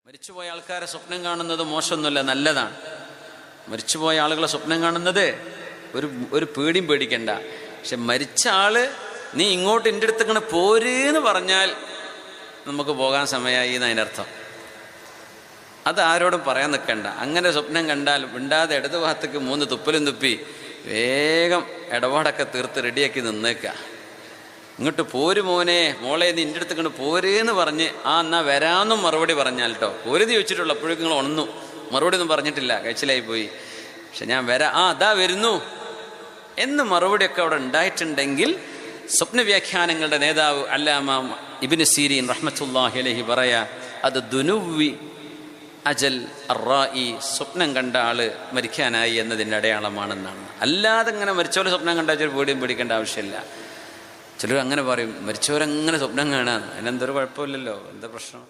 മരിച്ചുപോയ ആൾക്കാരെ സ്വപ്നം കാണുന്നത് മോശമൊന്നുമല്ല, നല്ലതാണ്. മരിച്ചുപോയ ആളുകളെ സ്വപ്നം കാണുന്നത് ഒരു പേടിയും പേടിക്കണ്ട. പക്ഷെ മരിച്ച ആള് നീ ഇങ്ങോട്ട് എൻ്റെ അടുത്ത് പോരേന്ന് പറഞ്ഞാൽ നമുക്ക് പോകാൻ സമയമായി എന്നതിൻ്റെ അർത്ഥം. അത് ആരോടും പറയാൻ നിൽക്കണ്ട. അങ്ങനെ സ്വപ്നം കണ്ടാൽ മിണ്ടാതെ ഇടതു ഭാഗത്തേക്ക് 3 തുപ്പലും തുപ്പി വേഗം ഇടപാടൊക്കെ തീർത്ത് റെഡിയാക്കി നിന്നേക്കുക. ഇങ്ങോട്ട് പോര് മോനെ മോളെ നീ എൻ്റെ അടുത്ത് പോരേന്ന് പറഞ്ഞ് എന്നാ വരാമെന്നും മറുപടി പറഞ്ഞാൽ കേട്ടോ. പോരുതി ചോദിച്ചിട്ടുള്ളൂ, അപ്പോഴേക്കും നിങ്ങൾ ഉണന്നു, മറുപടി ഒന്നും പറഞ്ഞിട്ടില്ല, കഴിച്ചിലായി പോയി. പക്ഷെ ഞാൻ അതാ വരുന്നു എന്ന് മറുപടിയൊക്കെ അവിടെ ഉണ്ടായിട്ടുണ്ടെങ്കിൽ സ്വപ്ന വ്യാഖ്യാനങ്ങളുടെ നേതാവ് അല്ലാമ ഇബ്നു സീരീൻ റഹ്മത്തുള്ളാഹി അലൈഹി പറയാ, അത് ദുനുവി അജൽ അറായി, സ്വപ്നം കണ്ട ആള് മരിക്കാനായി എന്നതിൻ്റെ അടയാളമാണെന്നാണ്. അല്ലാതെ ഇങ്ങനെ മരിച്ചവരെ സ്വപ്നം കണ്ടാൽ ഒരു പേടിയും പേടിക്കേണ്ട ആവശ്യമില്ല. ചിലർ അങ്ങനെ പറയും, മരിച്ചവരങ്ങനെ സ്വപ്നം കാണാൻ, അതിനെന്തൊരു കുഴപ്പമില്ലല്ലോ, എന്താ പ്രശ്നം?